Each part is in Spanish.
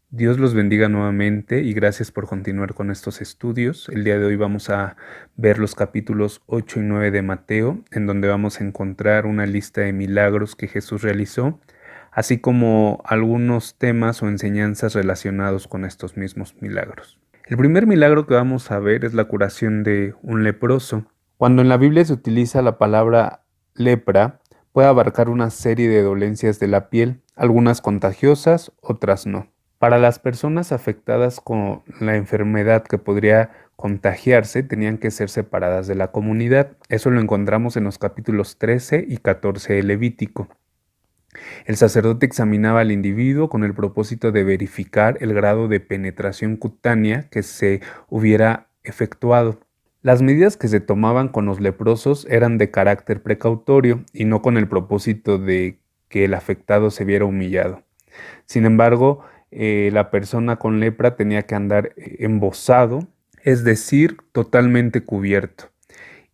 Dios los bendiga nuevamente y gracias por continuar con estos estudios. El día de hoy vamos a ver los capítulos 8 y 9 de Mateo, en donde vamos a encontrar una lista de milagros que Jesús realizó, así como algunos temas o enseñanzas relacionados con estos mismos milagros. El primer milagro que vamos a ver es la curación de un leproso. Cuando en la Biblia se utiliza la palabra lepra, puede abarcar una serie de dolencias de la piel, algunas contagiosas, otras no. Para las personas afectadas con la enfermedad que podría contagiarse, tenían que ser separadas de la comunidad. Eso lo encontramos en los capítulos 13 y 14 de Levítico. El sacerdote examinaba al individuo con el propósito de verificar el grado de penetración cutánea que se hubiera efectuado. Las medidas que se tomaban con los leprosos eran de carácter precautorio y no con el propósito de que el afectado se viera humillado. Sin embargo, la persona con lepra tenía que andar embozado, es decir, totalmente cubierto.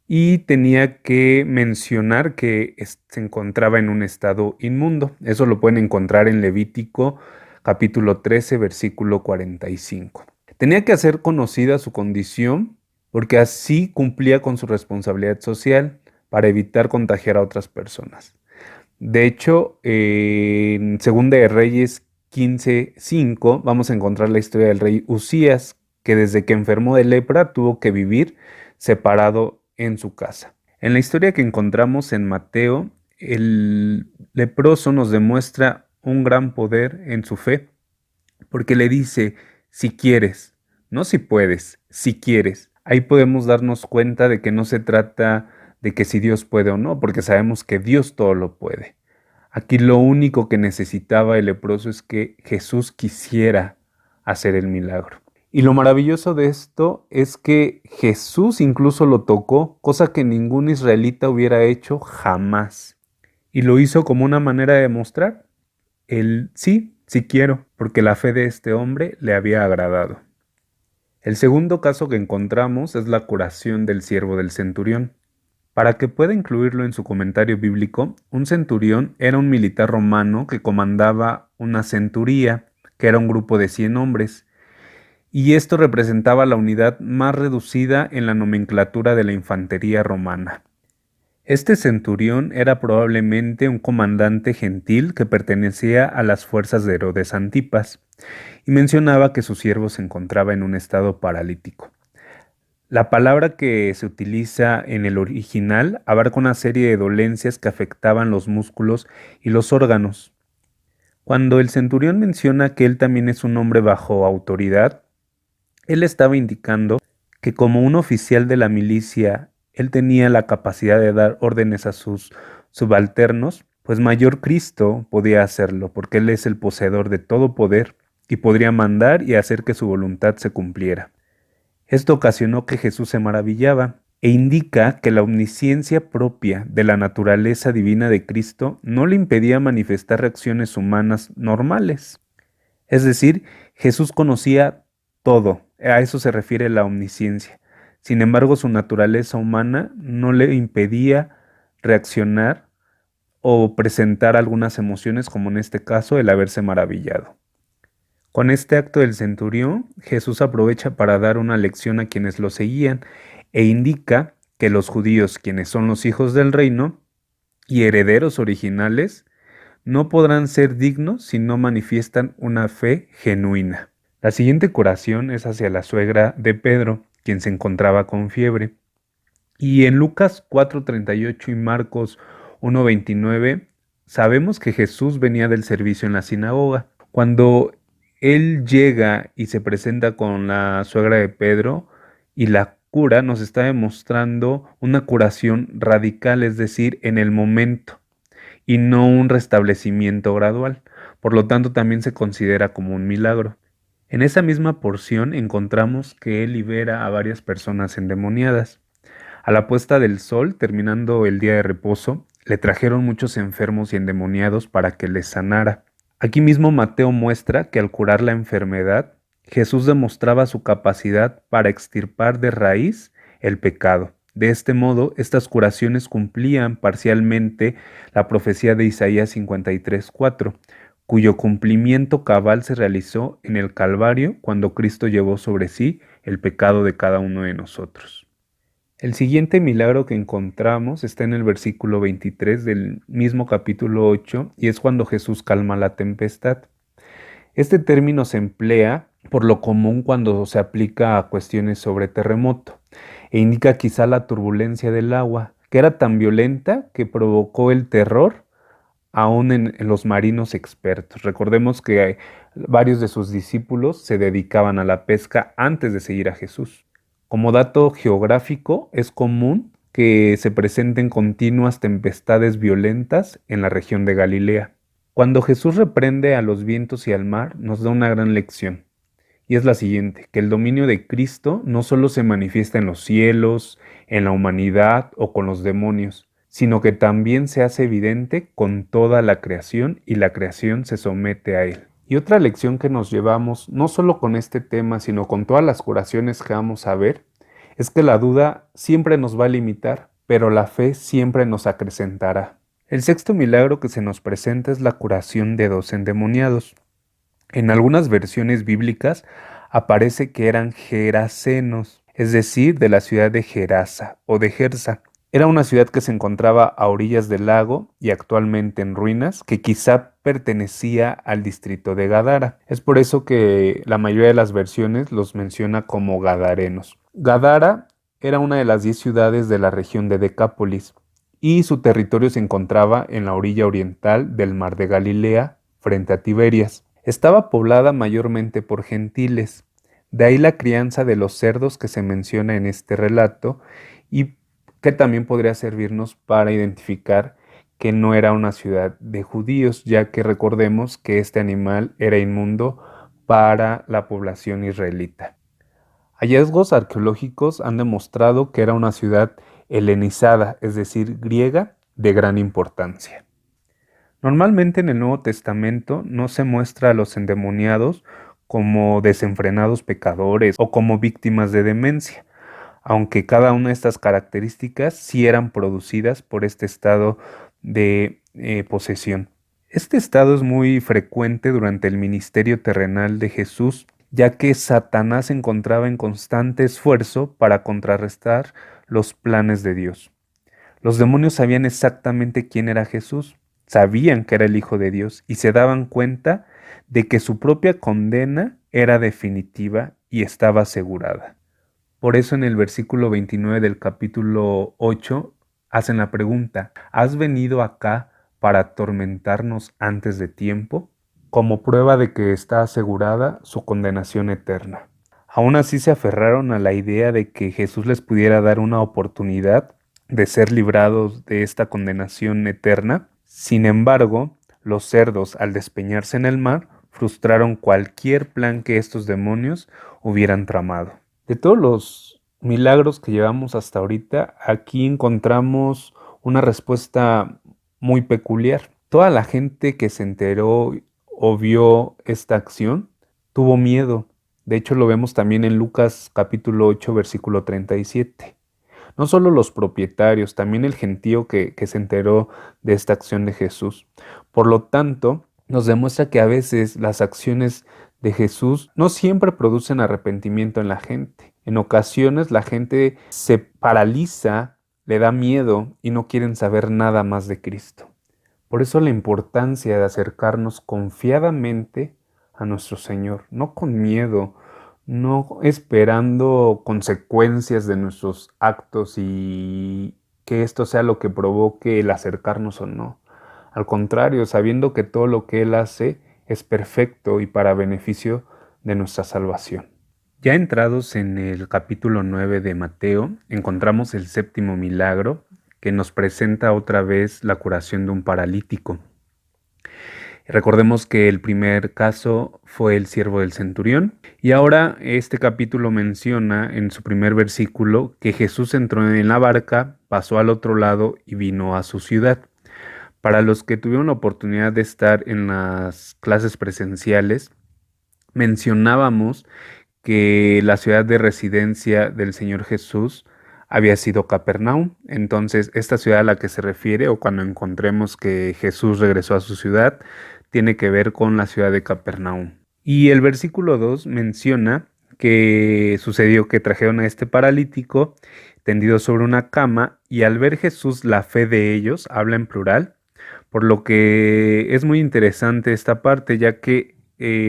Y tenía que mencionar que se encontraba en un estado inmundo. Eso lo pueden encontrar en Levítico capítulo 13, versículo 45. Tenía que hacer conocida su condición porque así cumplía con su responsabilidad social para evitar contagiar a otras personas. De hecho, en Segunda de Reyes 15:5 vamos a encontrar la historia del rey Usías, que desde que enfermó de lepra tuvo que vivir separado en su casa. En la historia que encontramos en Mateo, el leproso nos demuestra un gran poder en su fe, porque le dice, si quieres, no si puedes, si quieres. Ahí podemos darnos cuenta de que no se trata de que si Dios puede o no, porque sabemos que Dios todo lo puede. Aquí lo único que necesitaba el leproso es que Jesús quisiera hacer el milagro. Y lo maravilloso de esto es que Jesús incluso lo tocó, cosa que ningún israelita hubiera hecho jamás. Y lo hizo como una manera de demostrar el sí, sí quiero, porque la fe de este hombre le había agradado. El segundo caso que encontramos es la curación del siervo del centurión. Para que pueda incluirlo en su comentario bíblico, un centurión era un militar romano que comandaba una centuría, que era un grupo de 100 hombres, y esto representaba la unidad más reducida en la nomenclatura de la infantería romana. Este centurión era probablemente un comandante gentil que pertenecía a las fuerzas de Herodes Antipas, y mencionaba que su siervo se encontraba en un estado paralítico. La palabra que se utiliza en el original abarca una serie de dolencias que afectaban los músculos y los órganos. Cuando el centurión menciona que él también es un hombre bajo autoridad, él estaba indicando que como un oficial de la milicia, él tenía la capacidad de dar órdenes a sus subalternos, pues mayor Cristo podía hacerlo, porque él es el poseedor de todo poder y podría mandar y hacer que su voluntad se cumpliera. Esto ocasionó que Jesús se maravillaba e indica que la omnisciencia propia de la naturaleza divina de Cristo no le impedía manifestar reacciones humanas normales. Es decir, Jesús conocía todo, a eso se refiere la omnisciencia. Sin embargo, su naturaleza humana no le impedía reaccionar o presentar algunas emociones, como en este caso el haberse maravillado. Con este acto del centurión, Jesús aprovecha para dar una lección a quienes lo seguían e indica que los judíos, quienes son los hijos del reino y herederos originales, no podrán ser dignos si no manifiestan una fe genuina. La siguiente curación es hacia la suegra de Pedro, quien se encontraba con fiebre. Y en Lucas 4:38 y Marcos 1:29 sabemos que Jesús venía del servicio en la sinagoga. Cuando él llega y se presenta con la suegra de Pedro y la cura, nos está demostrando una curación radical, es decir, en el momento, y no un restablecimiento gradual. Por lo tanto, también se considera como un milagro. En esa misma porción encontramos que él libera a varias personas endemoniadas. A la puesta del sol, terminando el día de reposo, le trajeron muchos enfermos y endemoniados para que les sanara. Aquí mismo Mateo muestra que al curar la enfermedad, Jesús demostraba su capacidad para extirpar de raíz el pecado, De este modo, estas curaciones cumplían parcialmente la profecía de Isaías 53:4, cuyo cumplimiento cabal se realizó en el Calvario cuando Cristo llevó sobre sí el pecado de cada uno de nosotros. El siguiente milagro que encontramos está en el versículo 23 del mismo capítulo 8 y es cuando Jesús calma la tempestad. Este término se emplea por lo común cuando se aplica a cuestiones sobre terremoto e indica quizá la turbulencia del agua, que era tan violenta que provocó el terror aún en los marinos expertos. Recordemos que varios de sus discípulos se dedicaban a la pesca antes de seguir a Jesús. Como dato geográfico, es común que se presenten continuas tempestades violentas en la región de Galilea. Cuando Jesús reprende a los vientos y al mar, nos da una gran lección, y es la siguiente, que el dominio de Cristo no solo se manifiesta en los cielos, en la humanidad o con los demonios, sino que también se hace evidente con toda la creación y la creación se somete a él. Y otra lección que nos llevamos, no solo con este tema, sino con todas las curaciones que vamos a ver, es que la duda siempre nos va a limitar, pero la fe siempre nos acrecentará. El sexto milagro que se nos presenta es la curación de 2 endemoniados. En algunas versiones bíblicas aparece que eran gerasenos, es decir, de la ciudad de Gerasa o de Gersa. Era una ciudad que se encontraba a orillas del lago y actualmente en ruinas, que quizá pertenecía al distrito de Gadara. Es por eso que la mayoría de las versiones los menciona como gadarenos. Gadara era una de las 10 ciudades de la región de Decápolis y su territorio se encontraba en la orilla oriental del mar de Galilea, frente a Tiberias. Estaba poblada mayormente por gentiles, de ahí la crianza de los cerdos que se menciona en este relato y que también podría servirnos para identificar que no era una ciudad de judíos, ya que recordemos que este animal era inmundo para la población israelita. Hallazgos arqueológicos han demostrado que era una ciudad helenizada, es decir, griega, de gran importancia. Normalmente en el Nuevo Testamento no se muestra a los endemoniados como desenfrenados pecadores o como víctimas de demencia, aunque cada una de estas características sí eran producidas por este estado de posesión. Este estado es muy frecuente durante el ministerio terrenal de Jesús, ya que Satanás se encontraba en constante esfuerzo para contrarrestar los planes de Dios. Los demonios sabían exactamente quién era Jesús, sabían que era el Hijo de Dios y se daban cuenta de que su propia condena era definitiva y estaba asegurada. Por eso en el versículo 29 del capítulo 8 hacen la pregunta, ¿has venido acá para atormentarnos antes de tiempo? Como prueba de que está asegurada su condenación eterna. Aún así se aferraron a la idea de que Jesús les pudiera dar una oportunidad de ser librados de esta condenación eterna. Sin embargo, los cerdos, al despeñarse en el mar, frustraron cualquier plan que estos demonios hubieran tramado. De todos los milagros que llevamos hasta ahorita, aquí encontramos una respuesta muy peculiar. Toda la gente que se enteró o vio esta acción tuvo miedo. De hecho, lo vemos también en Lucas capítulo 8, versículo 37. No solo los propietarios, también el gentío que se enteró de esta acción de Jesús. Por lo tanto, nos demuestra que a veces las acciones de Jesús no siempre producen arrepentimiento en la gente. En ocasiones la gente se paraliza, le da miedo y no quieren saber nada más de Cristo. Por eso la importancia de acercarnos confiadamente a nuestro Señor, no con miedo, no esperando consecuencias de nuestros actos y que esto sea lo que provoque el acercarnos o no. Al contrario, sabiendo que todo lo que Él hace es perfecto y para beneficio de nuestra salvación. Ya entrados en el capítulo 9 de Mateo, encontramos el séptimo milagro que nos presenta otra vez la curación de un paralítico. Recordemos que el primer caso fue el siervo del centurión y ahora este capítulo menciona en su primer versículo que Jesús entró en la barca, pasó al otro lado y vino a su ciudad. Para los que tuvieron la oportunidad de estar en las clases presenciales, mencionábamos que la ciudad de residencia del Señor Jesús había sido Capernaum. Entonces, esta ciudad a la que se refiere, o cuando encontremos que Jesús regresó a su ciudad, tiene que ver con la ciudad de Capernaum. Y el versículo 2 menciona que sucedió que trajeron a este paralítico tendido sobre una cama, y al ver Jesús la fe de ellos, habla en plural, por lo que es muy interesante esta parte, ya que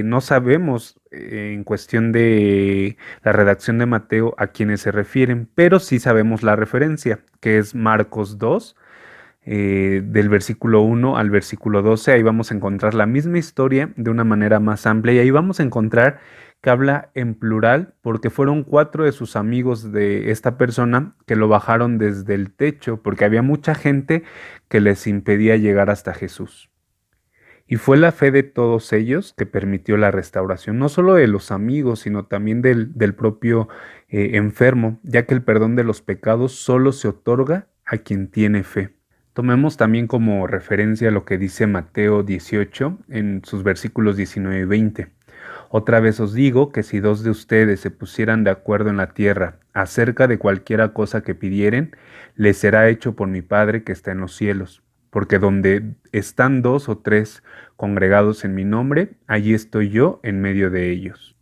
no sabemos en cuestión de la redacción de Mateo a quienes se refieren, pero sí sabemos la referencia, que es Marcos 2, del versículo 1 al versículo 12. Ahí vamos a encontrar la misma historia de una manera más amplia, y ahí vamos a encontrar que habla en plural porque fueron 4 de sus amigos de esta persona que lo bajaron desde el techo porque había mucha gente que les impedía llegar hasta Jesús. Y fue la fe de todos ellos que permitió la restauración, no solo de los amigos, sino también del propio enfermo, ya que el perdón de los pecados solo se otorga a quien tiene fe. Tomemos también como referencia lo que dice Mateo 18 en sus versículos 19 y 20. Otra vez os digo que si 2 de ustedes se pusieran de acuerdo en la tierra acerca de cualquiera cosa que pidieren, les será hecho por mi Padre que está en los cielos. Porque donde están 2 o 3 congregados en mi nombre, allí estoy yo en medio de ellos.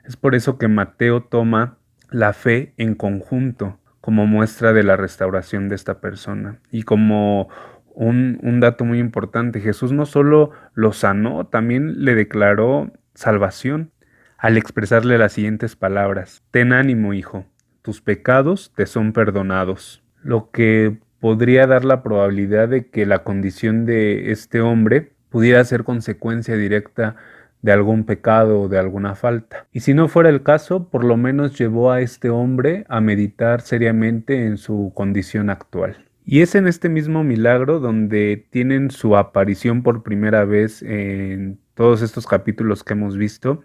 Es por eso que Mateo toma la fe en conjunto como muestra de la restauración de esta persona. Y como un dato muy importante, Jesús no solo lo sanó, también le declaró salvación al expresarle las siguientes palabras: ten ánimo, hijo, tus pecados te son perdonados. Lo que podría dar la probabilidad de que la condición de este hombre pudiera ser consecuencia directa de algún pecado o de alguna falta. Y si no fuera el caso, por lo menos llevó a este hombre a meditar seriamente en su condición actual. Y es en este mismo milagro donde tienen su aparición por primera vez en todos estos capítulos que hemos visto,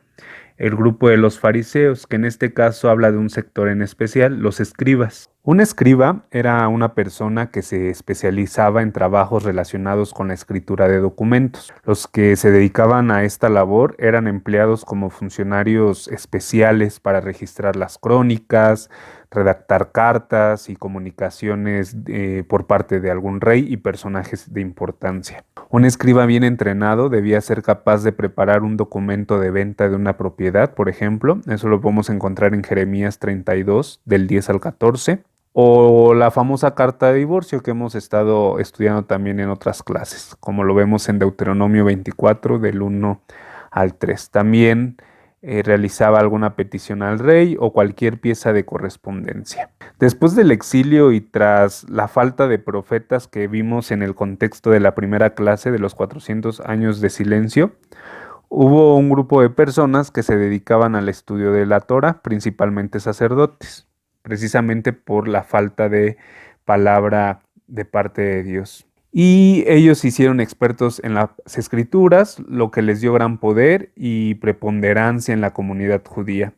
el grupo de los fariseos, que en este caso habla de un sector en especial, los escribas. Un escriba era una persona que se especializaba en trabajos relacionados con la escritura de documentos. Los que se dedicaban a esta labor eran empleados como funcionarios especiales para registrar las crónicas, redactar cartas y comunicaciones por parte de algún rey y personajes de importancia. Un escriba bien entrenado debía ser capaz de preparar un documento de venta de una propiedad, por ejemplo. Eso lo podemos encontrar en Jeremías 32, del 10 al 14. O la famosa carta de divorcio que hemos estado estudiando también en otras clases, como lo vemos en Deuteronomio 24, del 1 al 3. También realizaba alguna petición al rey o cualquier pieza de correspondencia. Después del exilio y tras la falta de profetas que vimos en el contexto de la primera clase de los 400 años de silencio, hubo un grupo de personas que se dedicaban al estudio de la Torá, principalmente sacerdotes, precisamente por la falta de palabra de parte de Dios. Y ellos se hicieron expertos en las escrituras, lo que les dio gran poder y preponderancia en la comunidad judía.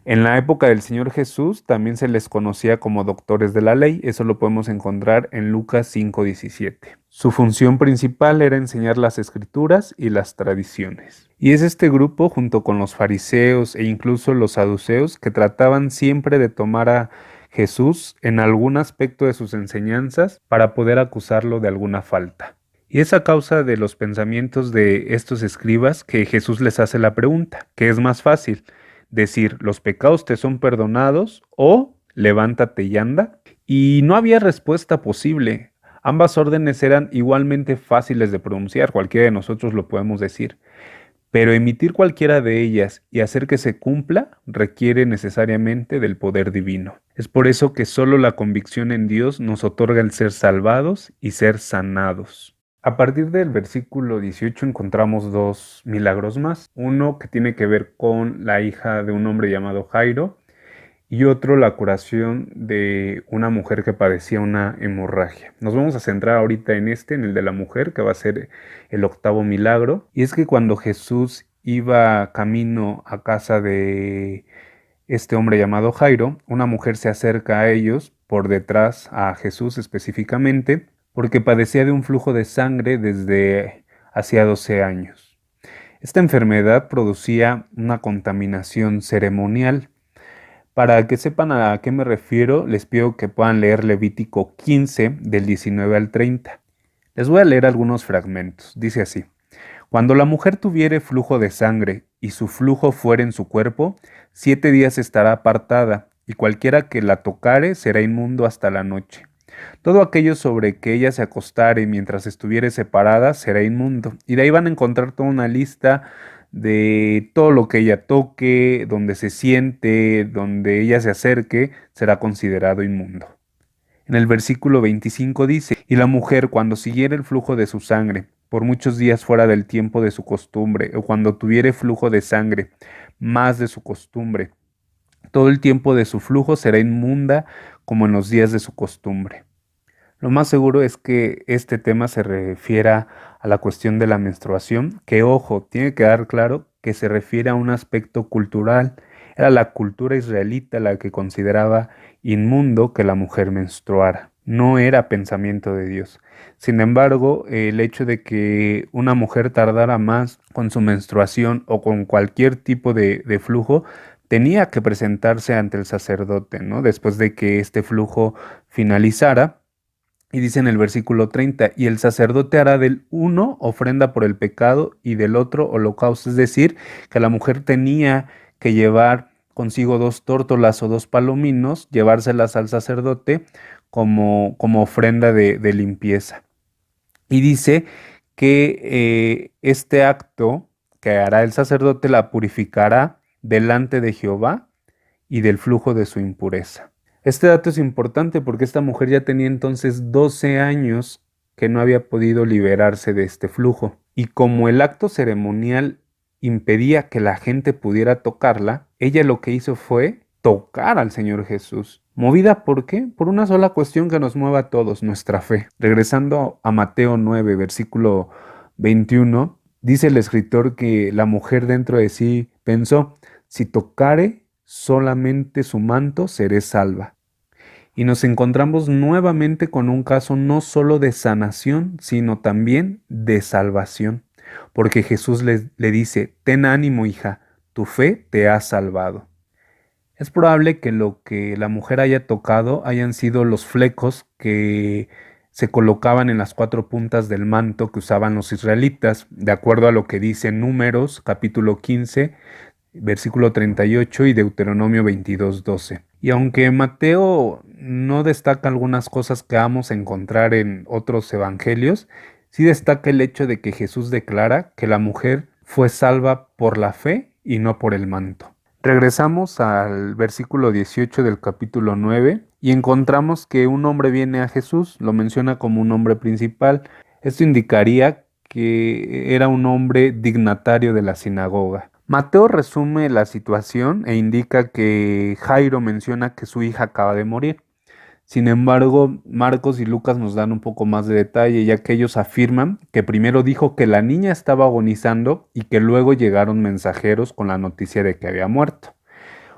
En la época del Señor Jesús también se les conocía como doctores de la ley. Eso lo podemos encontrar en Lucas 5:17. Su función principal era enseñar las escrituras y las tradiciones. Y es este grupo, junto con los fariseos e incluso los saduceos, que trataban siempre de tomar a Jesús en algún aspecto de sus enseñanzas para poder acusarlo de alguna falta. Y es a causa de los pensamientos de estos escribas que Jesús les hace la pregunta: ¿qué es más fácil? ¿Decir los pecados te son perdonados o levántate y anda? Y no había respuesta posible. Ambas órdenes eran igualmente fáciles de pronunciar, cualquiera de nosotros lo podemos decir. Pero emitir cualquiera de ellas y hacer que se cumpla requiere necesariamente del poder divino. Es por eso que solo la convicción en Dios nos otorga el ser salvados y ser sanados. A partir del versículo 18 encontramos 2 milagros más. Uno que tiene que ver con la hija de un hombre llamado Jairo, y otro la curación de una mujer que padecía una hemorragia. Nos vamos a centrar ahorita en en el de la mujer, que va a ser el 8º milagro. Y es que cuando Jesús iba camino a casa de este hombre llamado Jairo, una mujer se acerca a ellos, por detrás a Jesús específicamente, porque padecía de un flujo de sangre desde hacía 12 años. Esta enfermedad producía una contaminación ceremonial, Para que sepan a qué me refiero, les pido que puedan leer Levítico 15 del 19 al 30. Les voy a leer algunos fragmentos. Dice así: Cuando la mujer tuviere flujo de sangre y su flujo fuere en su cuerpo, 7 días estará apartada, y cualquiera que la tocare será inmundo hasta la noche. Todo aquello sobre que ella se acostare mientras estuviere separada será inmundo. Y de ahí van a encontrar toda una lista de todo lo que ella toque, donde se siente, donde ella se acerque, será considerado inmundo. En el versículo 25 dice: Y la mujer, cuando siguiere el flujo de su sangre, por muchos días fuera del tiempo de su costumbre, o cuando tuviere flujo de sangre más de su costumbre, todo el tiempo de su flujo será inmunda como en los días de su costumbre. Lo más seguro es que este tema se refiera a la cuestión de la menstruación, que ojo, tiene que quedar claro que se refiere a un aspecto cultural. Era la cultura israelita la que consideraba inmundo que la mujer menstruara. No era pensamiento de Dios. Sin embargo, el hecho de que una mujer tardara más con su menstruación o con cualquier tipo de flujo, tenía que presentarse ante el sacerdote, ¿no? Después de que este flujo finalizara. Y dice en el versículo 30: y el sacerdote hará del uno ofrenda por el pecado y del otro holocausto. Es decir, que la mujer tenía que llevar consigo 2 tórtolas o 2 palominos, llevárselas al sacerdote como ofrenda de limpieza. Y dice que este acto que hará el sacerdote la purificará delante de Jehová y del flujo de su impureza. Este dato es importante porque esta mujer ya tenía entonces 12 años que no había podido liberarse de este flujo. Y como el acto ceremonial impedía que la gente pudiera tocarla, ella lo que hizo fue tocar al Señor Jesús. ¿Movida por qué? Por una sola cuestión que nos mueve a todos, nuestra fe. Regresando a Mateo 9, versículo 21, dice el escritor que la mujer dentro de sí pensó: si tocare solamente su manto, seré salva. Y nos encontramos nuevamente con un caso no solo de sanación, sino también de salvación. Porque Jesús le dice: ten ánimo, hija, tu fe te ha salvado. Es probable que lo que la mujer haya tocado hayan sido los flecos que se colocaban en las 4 puntas del manto que usaban los israelitas, de acuerdo a lo que dice Números capítulo 15, versículo 38 y Deuteronomio 22:12. Y aunque Mateo no destaca algunas cosas que vamos a encontrar en otros evangelios, sí destaca el hecho de que Jesús declara que la mujer fue salva por la fe y no por el manto. Regresamos al versículo 18 del capítulo 9 y encontramos que un hombre viene a Jesús, lo menciona como un hombre principal. Esto indicaría que era un hombre dignatario de la sinagoga. Mateo resume la situación e indica que Jairo menciona que su hija acaba de morir. Sin embargo, Marcos y Lucas nos dan un poco más de detalle, ya que ellos afirman que primero dijo que la niña estaba agonizando y que luego llegaron mensajeros con la noticia de que había muerto.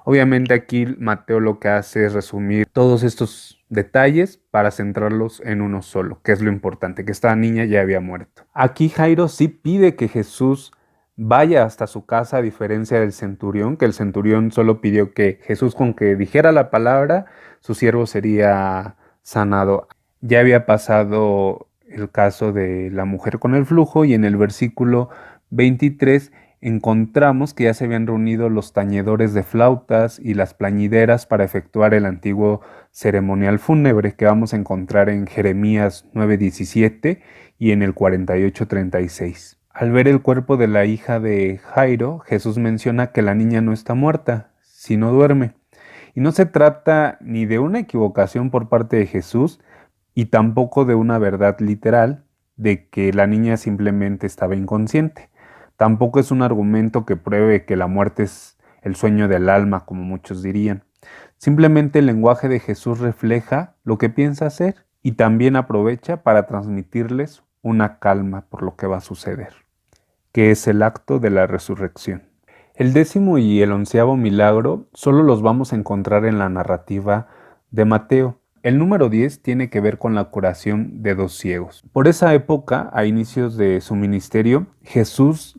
Obviamente aquí Mateo lo que hace es resumir todos estos detalles para centrarlos en uno solo, que es lo importante, que esta niña ya había muerto. Aquí Jairo sí pide que Jesús vaya hasta su casa, a diferencia del centurión, que el centurión solo pidió que Jesús, con que dijera la palabra, su siervo sería sanado. Ya había pasado el caso de la mujer con el flujo y en el versículo 23 encontramos que ya se habían reunido los tañedores de flautas y las plañideras para efectuar el antiguo ceremonial fúnebre que vamos a encontrar en Jeremías 9:17 y en el 48:36. Al ver el cuerpo de la hija de Jairo, Jesús menciona que la niña no está muerta, sino duerme. Y no se trata ni de una equivocación por parte de Jesús y tampoco de una verdad literal de que la niña simplemente estaba inconsciente. Tampoco es un argumento que pruebe que la muerte es el sueño del alma, como muchos dirían. Simplemente el lenguaje de Jesús refleja lo que piensa hacer y también aprovecha para transmitirles una calma por lo que va a suceder, que es el acto de la resurrección. El 10º y el 11º milagro solo los vamos a encontrar en la narrativa de Mateo. El número 10 tiene que ver con la curación de 2 ciegos. Por esa época, a inicios de su ministerio, Jesús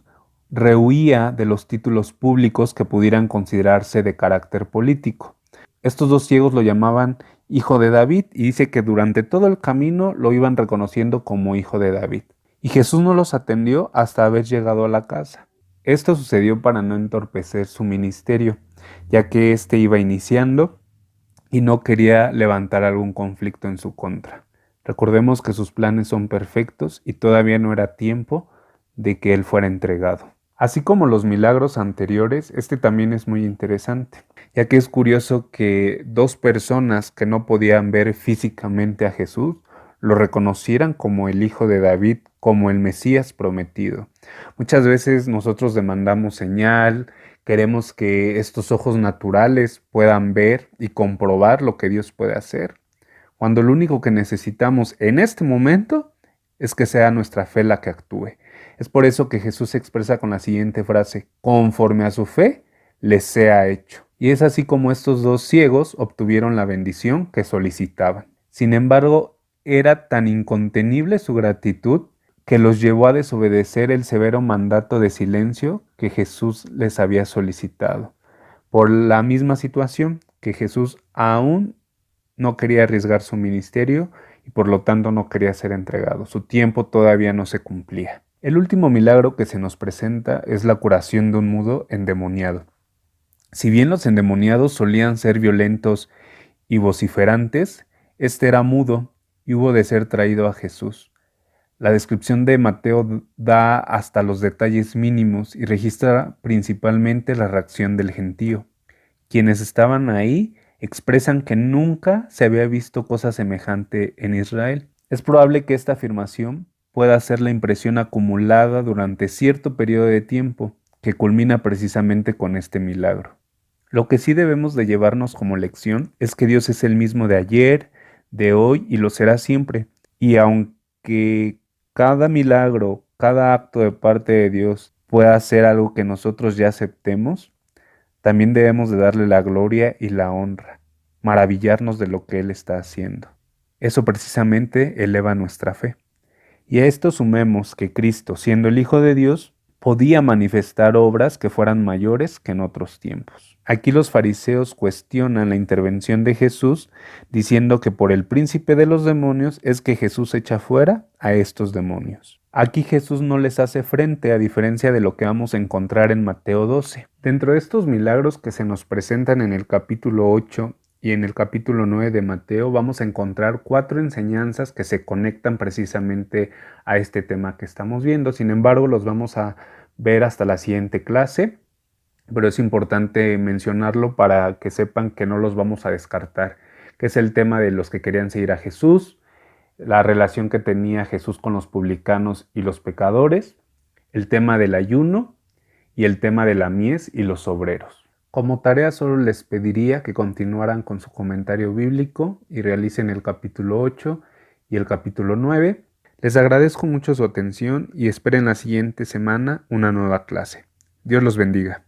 rehuía de los títulos públicos que pudieran considerarse de carácter político. Estos dos ciegos lo llamaban hijo de David y dice que durante todo el camino lo iban reconociendo como hijo de David. Y Jesús no los atendió hasta haber llegado a la casa. Esto sucedió para no entorpecer su ministerio, ya que éste iba iniciando y no quería levantar algún conflicto en su contra. Recordemos que sus planes son perfectos y todavía no era tiempo de que él fuera entregado. Así como los milagros anteriores, este también es muy interesante, ya que es curioso que dos personas que no podían ver físicamente a Jesús lo reconocieran como el Hijo de David, como el Mesías prometido. Muchas veces nosotros demandamos señal, queremos que estos ojos naturales puedan ver y comprobar lo que Dios puede hacer, cuando lo único que necesitamos en este momento es que sea nuestra fe la que actúe. Es por eso que Jesús se expresa con la siguiente frase: conforme a su fe les sea hecho. Y es así como estos dos ciegos obtuvieron la bendición que solicitaban. Sin embargo, era tan incontenible su gratitud que los llevó a desobedecer el severo mandato de silencio que Jesús les había solicitado. Por la misma situación que Jesús aún no quería arriesgar su ministerio y por lo tanto no quería ser entregado. Su tiempo todavía no se cumplía. El último milagro que se nos presenta es la curación de un mudo endemoniado. Si bien los endemoniados solían ser violentos y vociferantes, este era mudo y hubo de ser traído a Jesús. La descripción de Mateo da hasta los detalles mínimos y registra principalmente la reacción del gentío. Quienes estaban ahí expresan que nunca se había visto cosa semejante en Israel. Es probable que esta afirmación pueda ser la impresión acumulada durante cierto periodo de tiempo, que culmina precisamente con este milagro. Lo que sí debemos de llevarnos como lección es que Dios es el mismo de ayer, de hoy y lo será siempre. Y aunque cada milagro, cada acto de parte de Dios pueda ser algo que nosotros ya aceptemos, también debemos de darle la gloria y la honra, maravillarnos de lo que Él está haciendo. Eso precisamente eleva nuestra fe. Y a esto sumemos que Cristo, siendo el Hijo de Dios, podía manifestar obras que fueran mayores que en otros tiempos. Aquí los fariseos cuestionan la intervención de Jesús diciendo que por el príncipe de los demonios es que Jesús echa fuera a estos demonios. Aquí Jesús no les hace frente, a diferencia de lo que vamos a encontrar en Mateo 12. Dentro de estos milagros que se nos presentan en el capítulo 8 y en el capítulo 9 de Mateo, vamos a encontrar 4 enseñanzas que se conectan precisamente a este tema que estamos viendo. Sin embargo, los vamos a ver hasta la siguiente clase, pero es importante mencionarlo para que sepan que no los vamos a descartar, que es el tema de los que querían seguir a Jesús, la relación que tenía Jesús con los publicanos y los pecadores, el tema del ayuno y el tema de la mies y los obreros. Como tarea solo les pediría que continuaran con su comentario bíblico y realicen el capítulo 8 y el capítulo 9. Les agradezco mucho su atención y esperen la siguiente semana una nueva clase. Dios los bendiga.